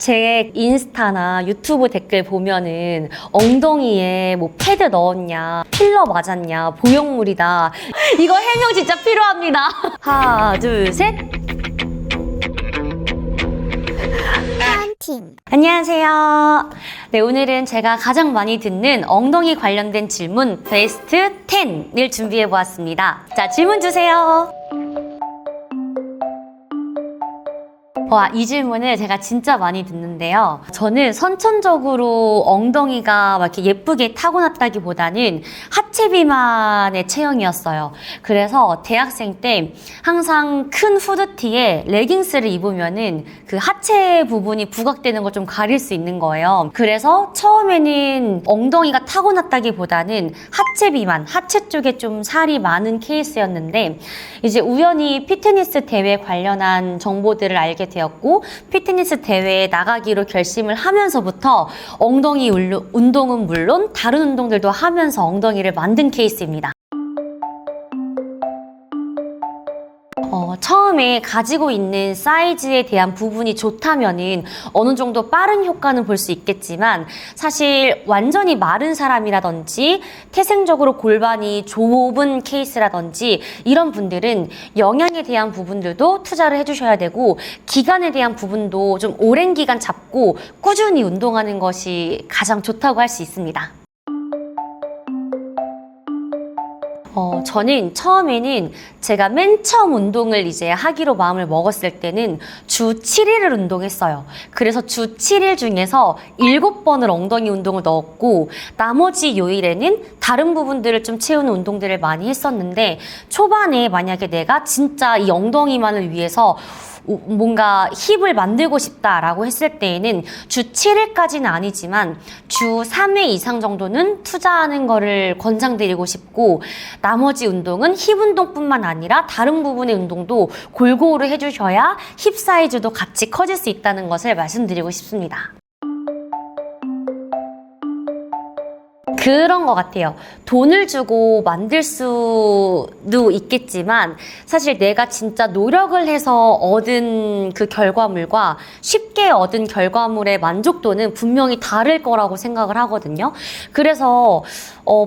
제 인스타나 유튜브 댓글 보면은 엉덩이에 뭐 패드 넣었냐, 필러 맞았냐, 보형물이다. 이거 해명 진짜 필요합니다. 하나, 둘, 셋. 팀. 안녕하세요. 네, 오늘은 제가 가장 많이 듣는 엉덩이 관련된 질문 베스트 10을 준비해 보았습니다. 자, 질문 주세요. 와, 이 질문을 제가 진짜 많이 듣는데요. 저는 선천적으로 엉덩이가 막 이렇게 예쁘게 타고났다기보다는 하체 비만의 체형이었어요. 그래서 대학생 때 항상 큰 후드티에 레깅스를 입으면은 그 하체 부분이 부각되는 걸 좀 가릴 수 있는 거예요. 그래서 처음에는 엉덩이가 타고났다기보다는 하체 비만, 하체 쪽에 좀 살이 많은 케이스였는데 이제 우연히 피트니스 대회 관련한 정보들을 알게 되었고 피트니스 대회에 나가기로 결심을 하면서부터 엉덩이 운동은 물론 다른 운동들도 하면서 엉덩이를 만든 케이스입니다. 처음에 가지고 있는 사이즈에 대한 부분이 좋다면은 어느 정도 빠른 효과는 볼 수 있겠지만 사실 완전히 마른 사람이라든지 태생적으로 골반이 좁은 케이스라든지 이런 분들은 영양에 대한 부분들도 투자를 해주셔야 되고 기간에 대한 부분도 좀 오랜 기간 잡고 꾸준히 운동하는 것이 가장 좋다고 할 수 있습니다. 저는 처음에는 제가 맨 처음 운동을 이제 하기로 마음을 먹었을 때는 주 7일을 운동했어요. 그래서 주 7일 중에서 7번을 엉덩이 운동을 넣었고 나머지 요일에는 다른 부분들을 좀 채우는 운동들을 많이 했었는데 초반에 만약에 내가 진짜 이 엉덩이만을 위해서 뭔가 힙을 만들고 싶다라고 했을 때에는 주 7일까지는 아니지만 주 3회 이상 정도는 투자하는 거를 권장드리고 싶고 나머지 운동은 힙 운동뿐만 아니라 다른 부분의 운동도 골고루 해주셔야 힙 사이즈도 같이 커질 수 있다는 것을 말씀드리고 싶습니다. 그런 것 같아요. 돈을 주고 만들 수도 있겠지만 사실 내가 진짜 노력을 해서 얻은 그 결과물과 쉽게 얻은 결과물의 만족도는 분명히 다를 거라고 생각을 하거든요. 그래서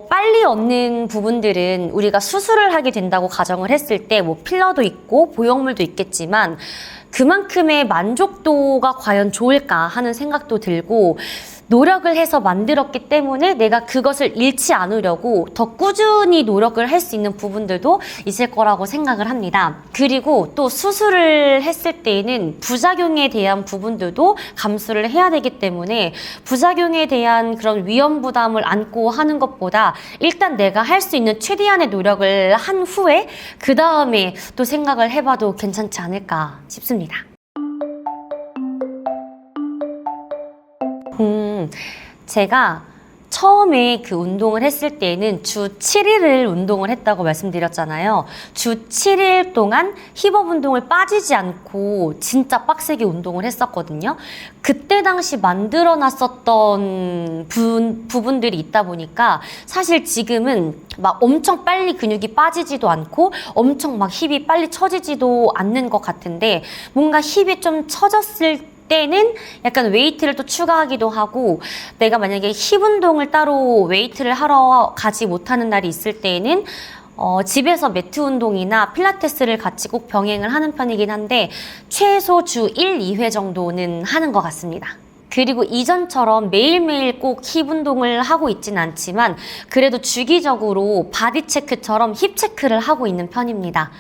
빨리 얻는 부분들은 우리가 수술을 하게 된다고 가정을 했을 때 뭐 필러도 있고 보형물도 있겠지만 그만큼의 만족도가 과연 좋을까 하는 생각도 들고 노력을 해서 만들었기 때문에 내가 그것을 잃지 않으려고 더 꾸준히 노력을 할 수 있는 부분들도 있을 거라고 생각을 합니다. 그리고 또 수술을 했을 때에는 부작용에 대한 부분들도 감수를 해야 되기 때문에 부작용에 대한 그런 위험 부담을 안고 하는 것보다 일단 내가 할 수 있는 최대한의 노력을 한 후에 그 다음에 또 생각을 해봐도 괜찮지 않을까 싶습니다. 제가 처음에 그 운동을 했을 때는 주 7일을 운동을 했다고 말씀드렸잖아요. 주 7일 동안 힙업 운동을 빠지지 않고 진짜 빡세게 운동을 했었거든요. 그때 당시 만들어 놨었던 부분들이 있다 보니까 사실 지금은 막 엄청 빨리 근육이 빠지지도 않고 엄청 막 힙이 빨리 처지지도 않는 것 같은데 뭔가 힙이 좀 처졌을 때는 약간 웨이트를 또 추가하기도 하고 내가 만약에 힙 운동을 따로 웨이트를 하러 가지 못하는 날이 있을 때에는 집에서 매트 운동이나 필라테스를 같이 꼭 병행을 하는 편이긴 한데 최소 주 1, 2회 정도는 하는 것 같습니다. 그리고 이전처럼 매일매일 꼭 힙 운동을 하고 있진 않지만 그래도 주기적으로 바디 체크처럼 힙 체크를 하고 있는 편입니다.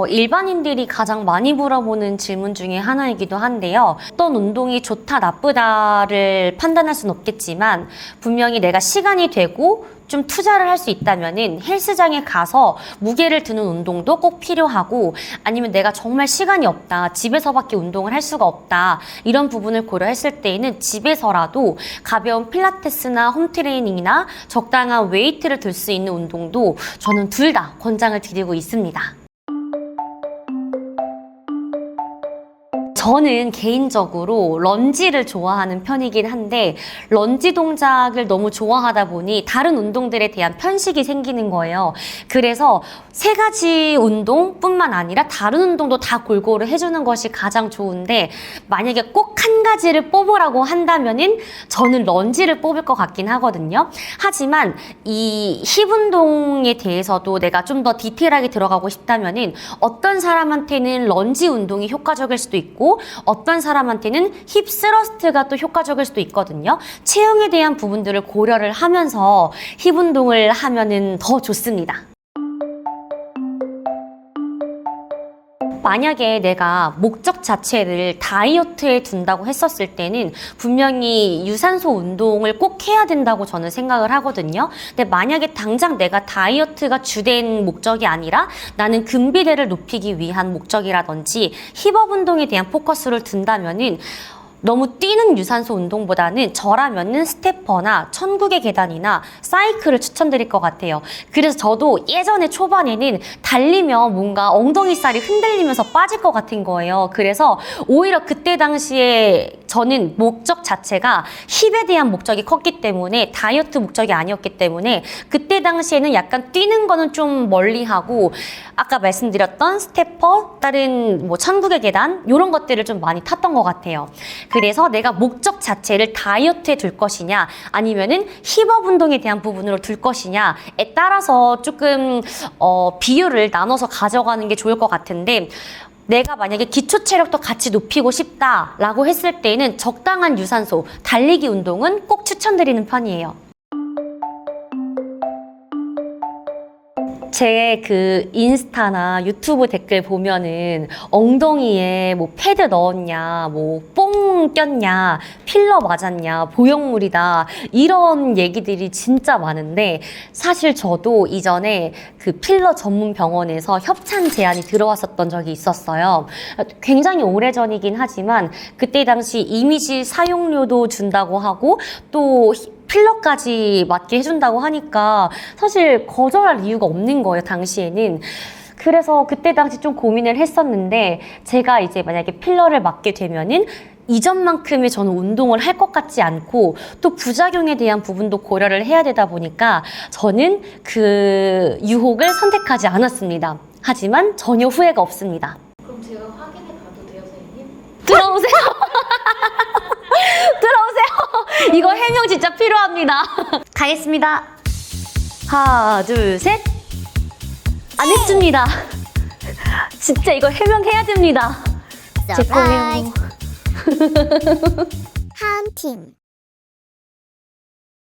일반인들이 가장 많이 물어보는 질문 중에 하나이기도 한데요. 어떤 운동이 좋다, 나쁘다를 판단할 수는 없겠지만 분명히 내가 시간이 되고 좀 투자를 할 수 있다면은 헬스장에 가서 무게를 드는 운동도 꼭 필요하고 아니면 내가 정말 시간이 없다, 집에서밖에 운동을 할 수가 없다 이런 부분을 고려했을 때에는 집에서라도 가벼운 필라테스나 홈트레이닝이나 적당한 웨이트를 들 수 있는 운동도 저는 둘 다 권장을 드리고 있습니다. 저는 개인적으로 런지를 좋아하는 편이긴 한데 런지 동작을 너무 좋아하다 보니 다른 운동들에 대한 편식이 생기는 거예요. 그래서 세 가지 운동뿐만 아니라 다른 운동도 다 골고루 해주는 것이 가장 좋은데 만약에 꼭 한 가지를 뽑으라고 한다면은 저는 런지를 뽑을 것 같긴 하거든요. 하지만 이 힙 운동에 대해서도 내가 좀 더 디테일하게 들어가고 싶다면은 어떤 사람한테는 런지 운동이 효과적일 수도 있고 어떤 사람한테는 힙 스러스트가 또 효과적일 수도 있거든요. 체형에 대한 부분들을 고려를 하면서 힙 운동을 하면은 더 좋습니다. 만약에 내가 목적 자체를 다이어트에 둔다고 했었을 때는 분명히 유산소 운동을 꼭 해야 된다고 저는 생각을 하거든요. 근데 만약에 당장 내가 다이어트가 주된 목적이 아니라 나는 근비대를 높이기 위한 목적이라든지 힙업 운동에 대한 포커스를 둔다면은 너무 뛰는 유산소 운동보다는 저라면은 스태퍼나 천국의 계단이나 사이클을 추천드릴 것 같아요. 그래서 저도 예전에 초반에는 달리면 뭔가 엉덩이 살이 흔들리면서 빠질 것 같은 거예요. 그래서 오히려 그때 당시에 저는 목적 자체가 힙에 대한 목적이 컸기 때문에 다이어트 목적이 아니었기 때문에 그때 당시에는 약간 뛰는 거는 좀 멀리하고 아까 말씀드렸던 스태퍼, 다른 뭐 천국의 계단 이런 것들을 좀 많이 탔던 것 같아요. 그래서 내가 목적 자체를 다이어트에 둘 것이냐 아니면은 힙업 운동에 대한 부분으로 둘 것이냐에 따라서 조금 비율을 나눠서 가져가는 게 좋을 것 같은데 내가 만약에 기초 체력도 같이 높이고 싶다라고 했을 때는 적당한 유산소, 달리기 운동은 꼭 추천드리는 편이에요. 제 그 인스타나 유튜브 댓글 보면은 엉덩이에 뭐 패드 넣었냐, 뭐 뽕 꼈냐, 필러 맞았냐, 보형물이다 이런 얘기들이 진짜 많은데 사실 저도 이전에 그 필러 전문 병원에서 협찬 제안이 들어왔었던 적이 있었어요. 굉장히 오래전이긴 하지만 그때 당시 이미지 사용료도 준다고 하고 또 필러까지 맞게 해준다고 하니까 사실 거절할 이유가 없는 거예요, 당시에는. 그래서 그때 당시 좀 고민을 했었는데 제가 이제 만약에 필러를 맞게 되면은 이전만큼의 저는 운동을 할 것 같지 않고 또 부작용에 대한 부분도 고려를 해야 되다 보니까 저는 그 유혹을 선택하지 않았습니다. 하지만 전혀 후회가 없습니다. 그럼 제가 확인해 봐도 돼요, 선생님? 들어오세요. 들어오세요. 이거 해명 진짜 필요합니다. 가겠습니다. 하나, 둘, 셋. 안 했습니다. 진짜 이거 해명해야 됩니다. 제 거예요. 하은팀